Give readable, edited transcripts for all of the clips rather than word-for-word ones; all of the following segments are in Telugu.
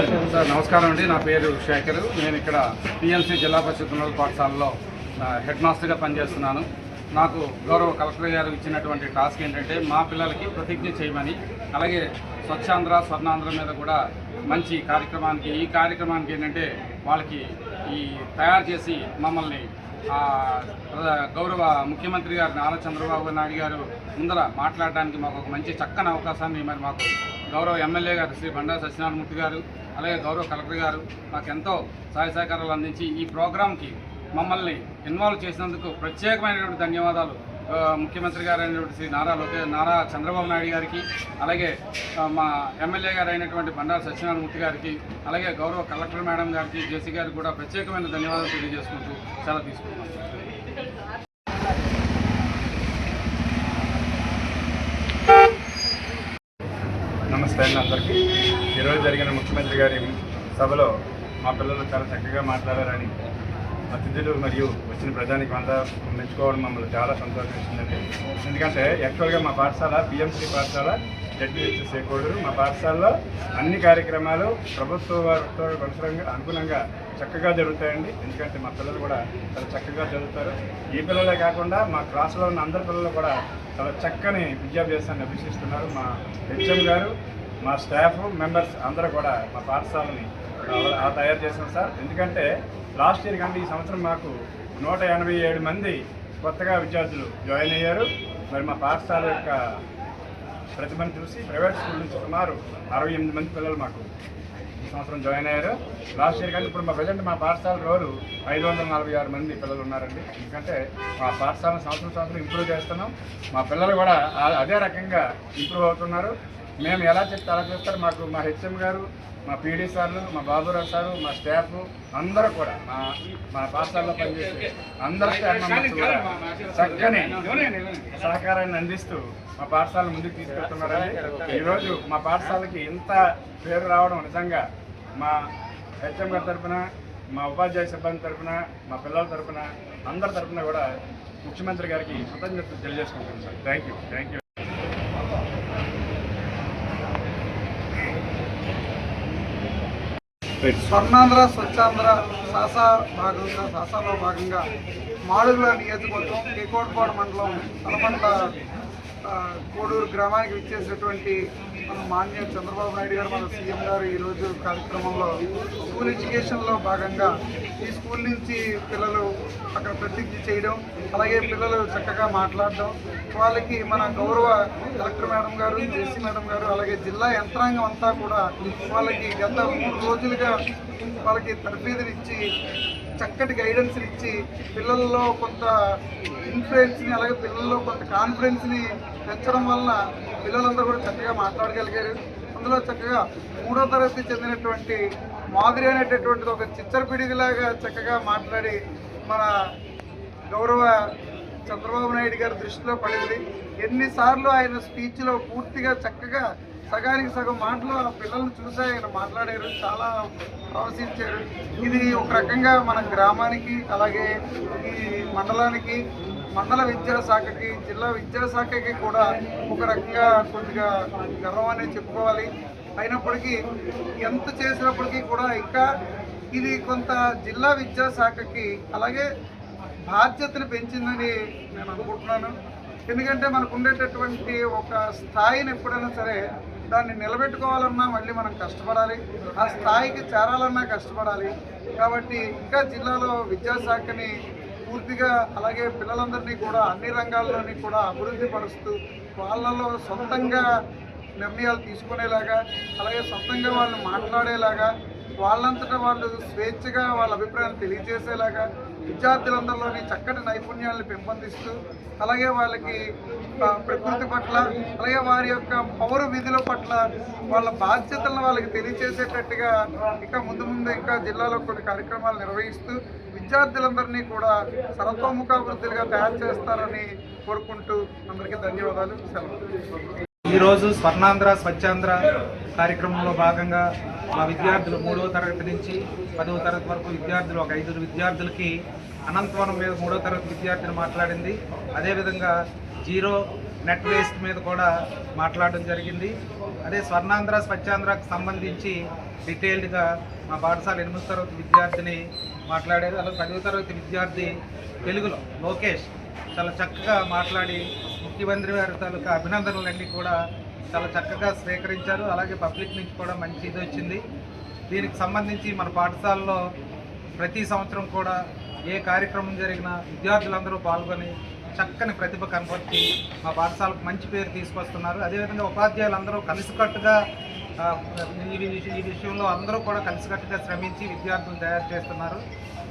సార్ నమస్కారం అండి. నా పేరు శేఖర్. నేను ఇక్కడ పిఎల్సి జిల్లా పరిషత్ ఉన్నత పాఠశాలలో హెడ్ మాస్టర్గా పనిచేస్తున్నాను. నాకు గౌరవ కలెక్టర్ గారు ఇచ్చినటువంటి టాస్క్ ఏంటంటే మా పిల్లలకి ప్రతిజ్ఞ చేయమని, అలాగే స్వచ్ఛాంధ్ర స్వర్ణాంధ్ర మీద కూడా మంచి ఈ కార్యక్రమానికి ఏంటంటే వాళ్ళకి తయారు చేసి మమ్మల్ని గౌరవ ముఖ్యమంత్రి గారు నారా చంద్రబాబు నాయుడు గారు ముందర మాట్లాడడానికి మాకు ఒక మంచి చక్కని అవకాశాన్ని మరి మాకు గౌరవ ఎమ్మెల్యే గారు శ్రీ బండా సత్యనారాయణమూర్తి గారు, అలాగే గౌరవ కలెక్టర్ గారు నాకు ఎంతో సహాయ సహకారాలు అందించి ఈ ప్రోగ్రాంకి మమ్మల్ని ఇన్వాల్వ్ చేసినందుకు ప్రత్యేకమైనటువంటి ధన్యవాదాలు ముఖ్యమంత్రి గారు అయినటువంటి శ్రీ నారా చంద్రబాబు నాయుడు గారికి, అలాగే మా ఎమ్మెల్యే గారు అయినటువంటి బండా సత్యనారాయణమూర్తి గారికి, అలాగే గౌరవ కలెక్టర్ మేడం గారికి, జేసీ గారికి కూడా ప్రత్యేకమైన ధన్యవాదాలు తెలియజేసుకుంటూ సెలవు తీసుకుంటున్నాను. నమస్తే అండి అందరికీ. ఈరోజు జరిగిన ముఖ్యమంత్రి గారి సభలో మా పిల్లలు చాలా చక్కగా మాట్లాడారని అతిథులు మరియు వచ్చిన ప్రజానికి అంతా మెచ్చుకోవడం మమ్మల్ని చాలా సంతోషిస్తుందండి. ఎందుకంటే యాక్చువల్గా మా పాఠశాల పిఎంసి పాఠశాల జడ్పీహెచ్ఎస్ కోడూరు. మా పాఠశాలలో అన్ని కార్యక్రమాలు ప్రభుత్వ వారితో అనుగుణంగా చక్కగా జరుగుతాయండి. ఎందుకంటే మా పిల్లలు కూడా చాలా చక్కగా చదువుతారు. ఈ పిల్లలే కాకుండా మా క్లాసులో ఉన్న అందరి పిల్లలు కూడా చాలా చక్కని విద్యాభ్యాసాన్ని అభ్యసిస్తున్నారు. మా హెచ్ఎం గారు, మా స్టాఫ్ మెంబర్స్ అందరూ కూడా మా పాఠశాలని తయారు చేశాం సార్. ఎందుకంటే లాస్ట్ ఇయర్ కంటే ఈ సంవత్సరం మాకు 187 మంది కొత్తగా విద్యార్థులు జాయిన్ అయ్యారు. మరి మా పాఠశాల యొక్క ప్రతిభను చూసి ప్రైవేట్ స్కూల్ నుంచి సుమారు 68 మంది పిల్లలు మాకు ఈ సంవత్సరం జాయిన్ అయ్యారు. లాస్ట్ ఇయర్ కంటే ఇప్పుడు ప్రజెంట్ మా పాఠశాల రోజు 546 మంది పిల్లలు ఉన్నారండి. ఎందుకంటే మా పాఠశాలను సంవత్సరం ఇంప్రూవ్ చేస్తున్నాం. మా పిల్లలు కూడా అదే రకంగా ఇంప్రూవ్ అవుతున్నారు. మేము ఎలా చెప్తే అలా చేస్తారు. మాకు మా హెచ్ఎం గారు, మా పీడీ సార్లు, మా బాబురావు సారు, మా స్టాఫ్ అందరూ కూడా మా పాఠశాలలో పనిచేసే అందరూ స్టాఫ్ మెంబర్స్ కూడా చక్కని సహకారాన్ని అందిస్తూ మా పాఠశాలను ముందుకు తీసుకెళ్తున్నారని, ఈరోజు మా పాఠశాలకి ఇంత పేరు రావడం నిజంగా మా హెచ్ఎం గారి తరఫున, మా ఉపాధ్యాయ సిబ్బంది తరఫున, మా పిల్లల తరఫున, అందరి తరఫున కూడా ముఖ్యమంత్రి గారికి కృతజ్ఞతలు తెలియజేసుకుంటున్నాం sir. Thank you. Swarnandhra Swachhandhra సాసాలో భాగంగా మాడుగుల నియోజకవర్గం కేకోటపాడు మండలం తలమంట కోడూరు గ్రామానికి విచ్చేసినటువంటి మన మాన్య చంద్రబాబు నాయుడు గారు, మన సీఎం గారు ఈరోజు కార్యక్రమంలో స్కూల్ ఎడ్యుకేషన్లో భాగంగా ఈ స్కూల్ నుంచి పిల్లలు అక్కడ ప్రతిజ్ఞ చేయడం, అలాగే పిల్లలు చక్కగా మాట్లాడడం, వాళ్ళకి మన గౌరవ కలెక్టర్ మేడం గారు, జేసీ మేడం గారు, అలాగే జిల్లా యంత్రాంగం అంతా కూడా వాళ్ళకి గత 3 రోజులుగా వాళ్ళకి తర్ఫీదునిచ్చి చక్కటి గైడెన్స్ని ఇచ్చి పిల్లల్లో కొంత ఇన్ఫ్లుయెన్స్ని, అలాగే పిల్లల్లో కొంత కాన్ఫిడెన్స్ని పెంచడం వలన పిల్లలందరూ కూడా చక్కగా మాట్లాడగలిగారు. అందులో చక్కగా 3వ తరగతి చెందినటువంటి మాదిరి అనేటటువంటిది ఒక చిచ్చరపిడిలాగా చక్కగా మాట్లాడి మన గౌరవ చంద్రబాబు నాయుడు గారి దృష్టిలో పడింది. ఎన్నిసార్లు ఆయన స్పీచ్లో పూర్తిగా చక్కగా సగానికి సగం మాటలు ఆ పిల్లల్ని చూసి ఆయన మాట్లాడారు, చాలా ప్రవశించారు. ఇది ఒక రకంగా మన గ్రామానికి, అలాగే ఈ మండలానికి, మండల విద్యాశాఖకి, జిల్లా విద్యాశాఖకి కూడా ఒక రకంగా కొద్దిగా గర్వం అనేది చెప్పుకోవాలి. అయినప్పటికీ ఎంత చేసినప్పటికీ కూడా ఇంకా ఇది కొంత జిల్లా విద్యాశాఖకి అలాగే బాధ్యతను పెంచిందని నేను అనుకుంటున్నాను. ఎందుకంటే మనకు ఉండేటటువంటి ఒక స్థాయిని ఎప్పుడైనా సరే దాన్ని నిలబెట్టుకోవాలన్నా మళ్ళీ మనం కష్టపడాలి, ఆ స్థాయికి చేరాలన్నా కష్టపడాలి. కాబట్టి ఇంకా జిల్లాలో విద్యాశాఖని పూర్తిగా, అలాగే పిల్లలందరినీ కూడా అన్ని రంగాల్లోని కూడా అభివృద్ధి పరుస్తూ వాళ్ళలో సొంతంగా నిర్ణయాలు తీసుకునేలాగా, అలాగే సొంతంగా వాళ్ళు మాట్లాడేలాగా, వాళ్ళంతటా వాళ్ళు స్వేచ్ఛగా వాళ్ళ అభిప్రాయాలు తెలియజేసేలాగా విద్యార్థులందరిలోని చక్కటి నైపుణ్యాలను పెంపొందిస్తూ, అలాగే వాళ్ళకి ప్రకృతి పట్ల, అలాగే వారి యొక్క పౌర విధుల పట్ల వాళ్ళ బాధ్యతలను వాళ్ళకి తెలియజేసేటట్టుగా ఇంకా ముందు ఇంకా జిల్లాలో కొన్ని కార్యక్రమాలు నిర్వహిస్తూ విద్యార్థులందరినీ కూడా సర్వతోముఖాభివృద్ధులుగా తయారు చేస్తారని కోరుకుంటూ అందరికీ ధన్యవాదాలు. సెలవు. ఈరోజు స్వర్ణాంధ్ర స్వచ్ఛాంధ్ర కార్యక్రమంలో భాగంగా మా విద్యార్థులు 3వ తరగతి నుంచి 10వ తరగతి వరకు విద్యార్థులు ఒక 5 విద్యార్థులకి అనంతవనం మీద 3వ తరగతి విద్యార్థిని మాట్లాడింది. అదేవిధంగా జీరో నెట్ వేస్ట్ మీద కూడా మాట్లాడడం జరిగింది. అదే స్వర్ణాంధ్ర స్వచ్ఛాంధ్రకు సంబంధించి డీటెయిల్డ్గా మా పాఠశాల 8వ తరగతి విద్యార్థిని మాట్లాడారు. అలాగే 10వ తరగతి విద్యార్థి తెలుగులో లోకేష్ చాలా చక్కగా మాట్లాడి ముఖ్యమంత్రి గారి తాలూకా అభినందనలన్నీ కూడా చాలా చక్కగా స్వీకరించారు. అలాగే పబ్లిక్ నుంచి కూడా మంచి ఇది వచ్చింది. దీనికి సంబంధించి మన పాఠశాలలో ప్రతి సంవత్సరం కూడా ఏ కార్యక్రమం జరిగినా విద్యార్థులందరూ పాల్గొని చక్కని ప్రతిభ కనపరిచి మా పాఠశాలకు మంచి పేరు తీసుకొస్తున్నారు. అదేవిధంగా ఉపాధ్యాయులందరూ కలిసికట్టుగా ఈ విషయంలో అందరూ కూడా కలిసికట్టుగా శ్రమించి విద్యార్థులు తయారు చేస్తున్నారు.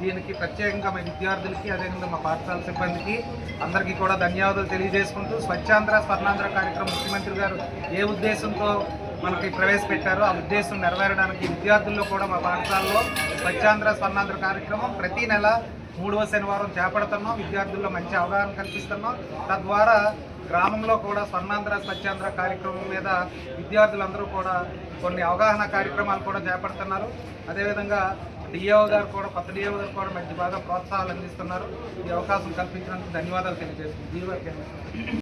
దీనికి ప్రత్యేకంగా మా విద్యార్థులకి అదేవిధంగా మా పాఠశాల సిబ్బందికి అందరికీ కూడా ధన్యవాదాలు తెలియజేసుకుంటూ స్వచ్ఛాంధ్ర స్వర్ణాంధ్ర కార్యక్రమం ముఖ్యమంత్రి గారు ఏ ఉద్దేశంతో మనకి ప్రవేశపెట్టారో ఆ ఉద్దేశం నెరవేరడానికి విద్యార్థుల్లో కూడా మా పాఠశాలలో స్వచ్ఛాంధ్ర స్వర్ణాంధ్ర కార్యక్రమం ప్రతి నెల 3వ శనివారం చేపడుతున్నాం. విద్యార్థుల్లో మంచి అవగాహన కల్పిస్తున్నాం. తద్వారా గ్రామంలో కూడా స్వర్ణాంధ్ర స్వచ్ఛాంధ్ర కార్యక్రమం మీద విద్యార్థులందరూ కూడా కొన్ని అవగాహన కార్యక్రమాలు కూడా చేపడుతున్నారు. అదేవిధంగా డిఓ గారు కూడా కొత్త డిఓ గారు కూడా మంచి బాగా ప్రోత్సాహాలు అందిస్తున్నారు. ఈ అవకాశం కల్పించినందుకు ధన్యవాదాలు తెలియజేస్తున్నాను.